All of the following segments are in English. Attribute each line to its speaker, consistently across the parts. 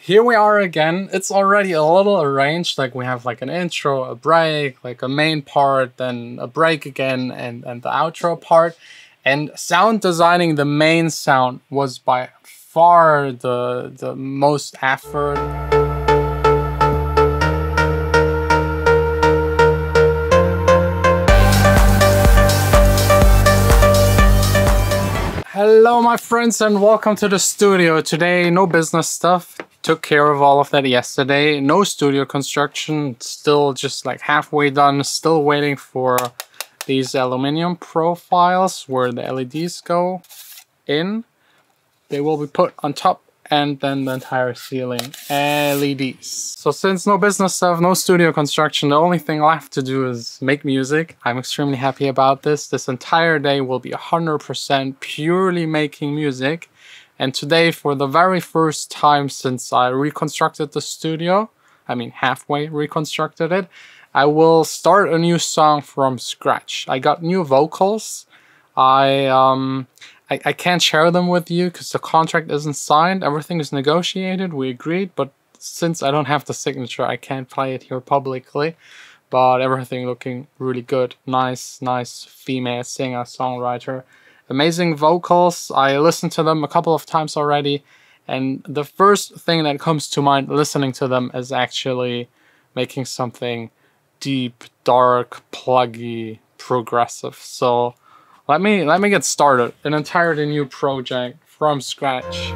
Speaker 1: here we are again. It's already a little arranged, like we have like an intro, a break, like a main part, then a break again, and the outro part. And sound designing the main sound was by far the most effort. Hello my friends and welcome to the studio. Today no business stuff, took care of all of that yesterday. No studio construction, still just like halfway done, still waiting for these aluminum profiles where the LEDs go in. They will be put on top and then the entire ceiling LEDs. So since no business stuff, no studio construction, the only thing left to do is make music. I'm extremely happy about this. This entire day will be 100% purely making music. And today, for the very first time since I reconstructed the studio, I mean halfway reconstructed it, I will start a new song from scratch. I got new vocals. I can't share them with you because the contract isn't signed. Everything is negotiated, we agreed, but since I don't have the signature, I can't play it here publicly. But everything looking really good. Nice female singer, songwriter. Amazing vocals. I listened to them a couple of times already, and the first thing that comes to mind listening to them is actually making something deep, dark, pluggy, progressive. So let me get started. An entirely new project from scratch.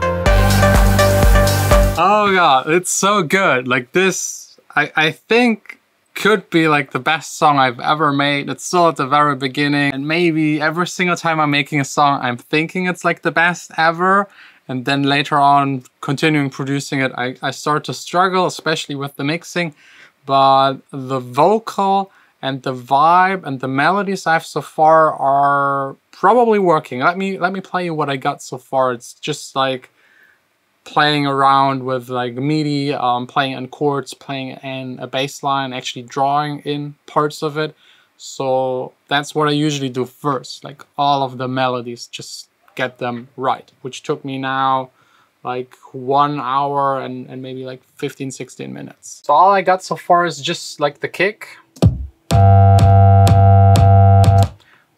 Speaker 1: Oh god, it's so good. Like this, I think could be like the best song I've ever made. It's still at the very beginning, and maybe every single time I'm making a song, I'm thinking it's like the best ever. And then later on, continuing producing it, I start to struggle, especially with the mixing. But the vocal and the vibe and the melodies I have so far are probably working. Let me play you what I got so far. It's just like playing around with like MIDI, playing in chords, playing in a bass line, actually drawing in parts of it. So that's what I usually do first, like all of the melodies, just get them right, which took me now like 1 hour and maybe like 15-16 minutes. So all I got so far is just like the kick,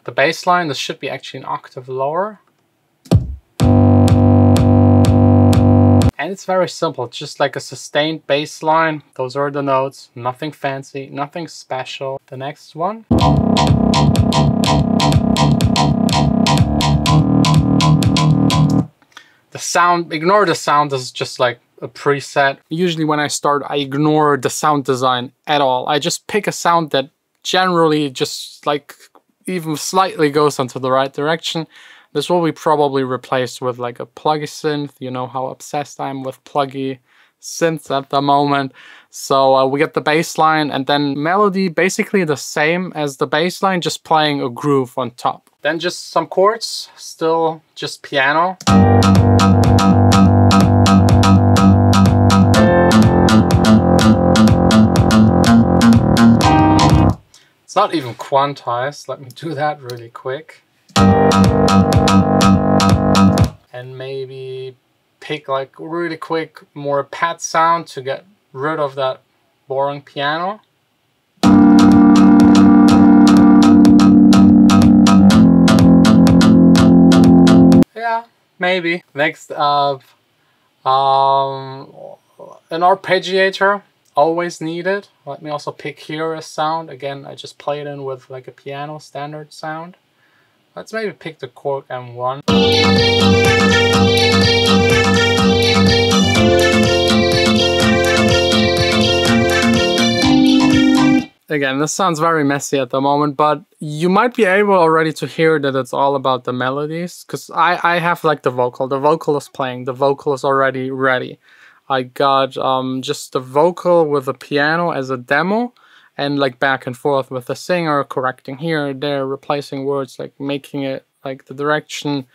Speaker 1: the bass line. This should be actually an octave lower. And it's very simple, just like a sustained bass line. Those are the notes, nothing fancy, nothing special. The next one. The sound, ignore the sound, this is just like a preset. Usually when I start, I ignore the sound design at all. I just pick a sound that generally just like even slightly goes into the right direction. This will be probably replaced with like a pluggy synth. You know how obsessed I am with pluggy synths at the moment. So we get the bass line and then melody basically the same as the bass line, just playing a groove on top. Then just some chords, still just piano. It's not even quantized. Let me do that really quick. And maybe pick like really quick more pad sound to get rid of that boring piano. Yeah, maybe. Next up, an arpeggiator, always needed. Let me also pick here a sound. Again, I just play it in with like a piano standard sound. Let's maybe pick the Korg M1. Again, this sounds very messy at the moment, but you might be able already to hear that it's all about the melodies, because I have like the vocal is playing, the vocal is already ready. I got just the vocal with the piano as a demo, and like back and forth with the singer, correcting here, there, replacing words, like making it like the direction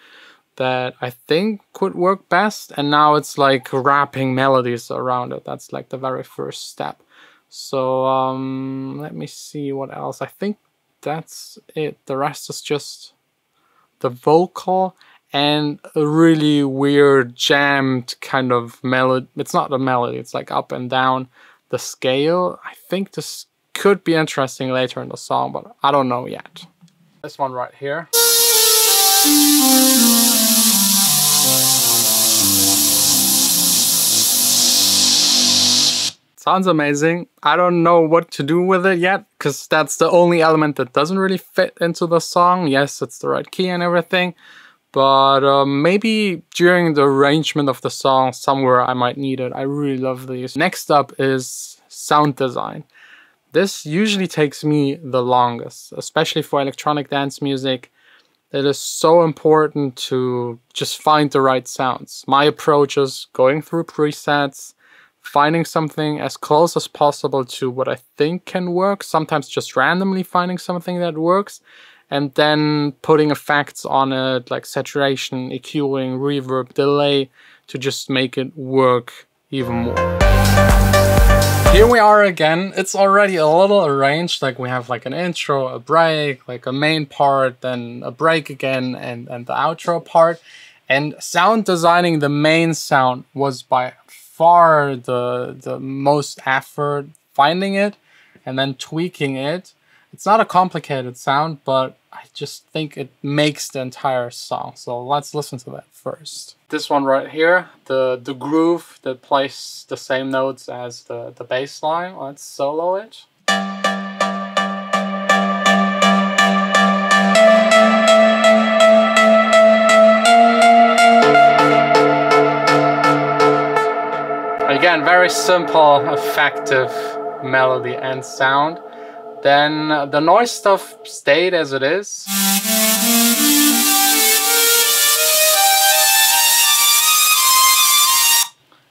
Speaker 1: that I think could work best. And now it's like wrapping melodies around it. That's like the very first step. So let me see what else. I think that's it. The rest is just the vocal and a really weird jammed kind of melody. It's not a melody, it's like up and down the scale. I think this could be interesting later in the song, but I don't know yet. This one right here. Sounds amazing. I don't know what to do with it yet, because that's the only element that doesn't really fit into the song. Yes, it's the right key and everything, but maybe during the arrangement of the song somewhere I might need it. I really love these. Next up is sound design. This usually takes me the longest, especially for electronic dance music. It is so important to just find the right sounds. My approach is going through presets, finding something as close as possible to what I think can work, sometimes just randomly finding something that works, and then putting effects on it like saturation, EQing, reverb, delay to just make it work even more. Here we are again. It's already a little arranged, like we have like an intro, a break, like a main part, then a break again, and the outro part. And sound designing the main sound was by far the most effort, finding it and then tweaking it. It's not a complicated sound, but I just think it makes the entire song. So let's listen to that first. This one right here, the groove that plays the same notes as the bass line. Let's solo it. Again, very simple, effective melody and sound. Then the noise stuff stayed as it is.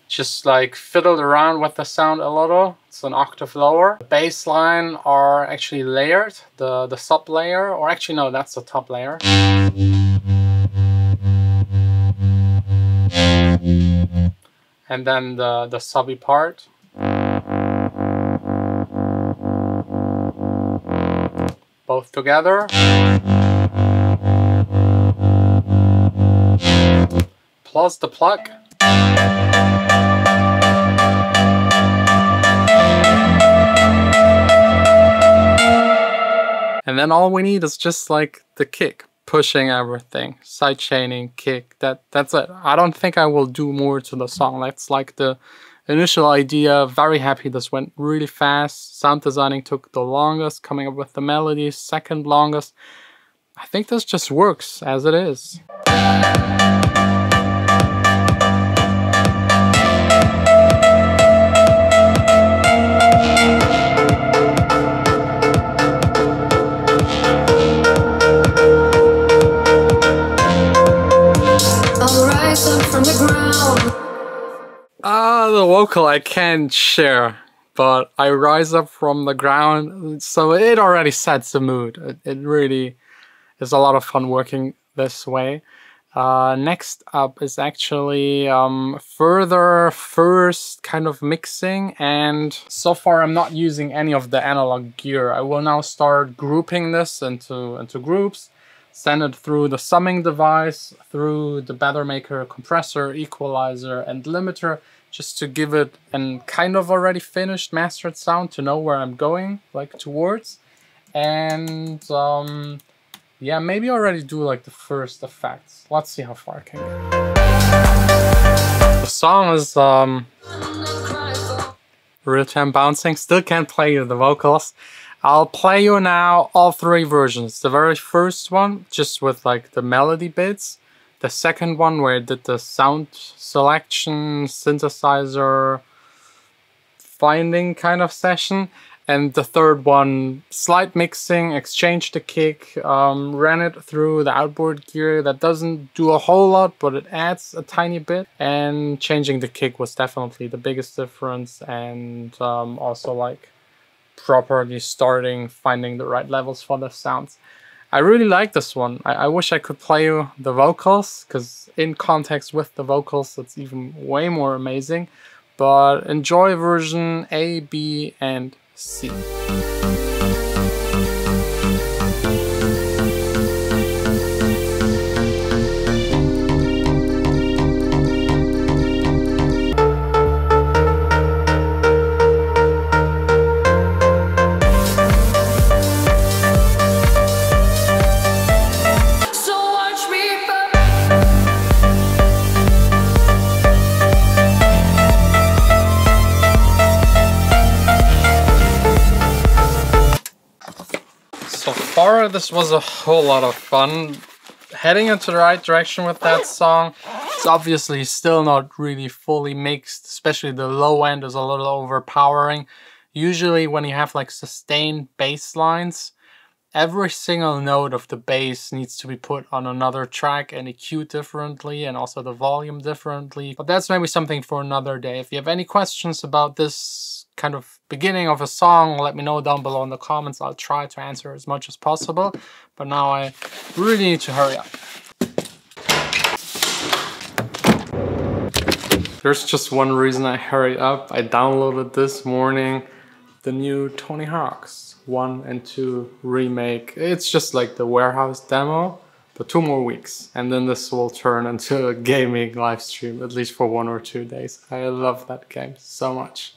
Speaker 1: Just like fiddled around with the sound a little. It's an octave lower. The bass line are actually layered, the sub layer, or actually no, that's the top layer. And then the subby part. Both together. Plus the pluck. And then all we need is just like the kick, pushing everything, side chaining, kick, that's it. I don't think I will do more to the song. That's like the initial idea. Very happy this went really fast. Sound designing took the longest, coming up with the melody, second longest. I think this just works as it is. The vocal I can't share, but I rise up from the ground, so it already sets the mood. It really is a lot of fun working this way. Next up is actually further first kind of mixing, and so far I'm not using any of the analog gear. I will now start grouping this into groups, send it through the summing device, through the Better Maker compressor, equalizer, and limiter, just to give it an kind of already finished mastered sound to know where I'm going, like towards. And yeah, maybe already do like the first effects. Let's see how far I can get. The song is real-time bouncing. Still can't play you the vocals. I'll play you now all three versions. The very first one, just with like the melody bits. The second one, where I did the sound selection, synthesizer, finding kind of session. And the third one, slight mixing, exchanged the kick, ran it through the outboard gear. That doesn't do a whole lot, but it adds a tiny bit. And changing the kick was definitely the biggest difference. And also like properly starting, finding the right levels for the sounds. I really like this one. I wish I could play you the vocals, because in context with the vocals it's even way more amazing. But enjoy version A, B, and C. Alright, this was a whole lot of fun. Heading into the right direction with that song. It's obviously still not really fully mixed, especially the low end is a little overpowering. Usually when you have like sustained bass lines, every single note of the bass needs to be put on another track and EQ'd differently, and also the volume differently. But that's maybe something for another day. If you have any questions about this kind of beginning of a song, let me know down below in the comments. I'll try to answer as much as possible. But now I really need to hurry up. There's just one reason I hurried up. I downloaded this morning the new Tony Hawk's 1 and 2 remake. It's just like the warehouse demo, but 2 more weeks. And then this will turn into a gaming live stream, at least for 1 or 2 days. I love that game so much.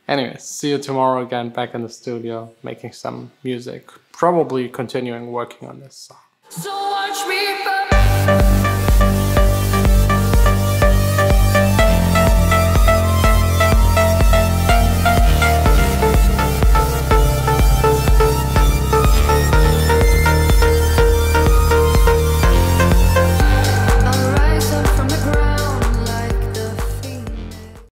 Speaker 1: Anyways, see you tomorrow again, back in the studio, making some music. Probably continuing working on this song.
Speaker 2: So watch me burn.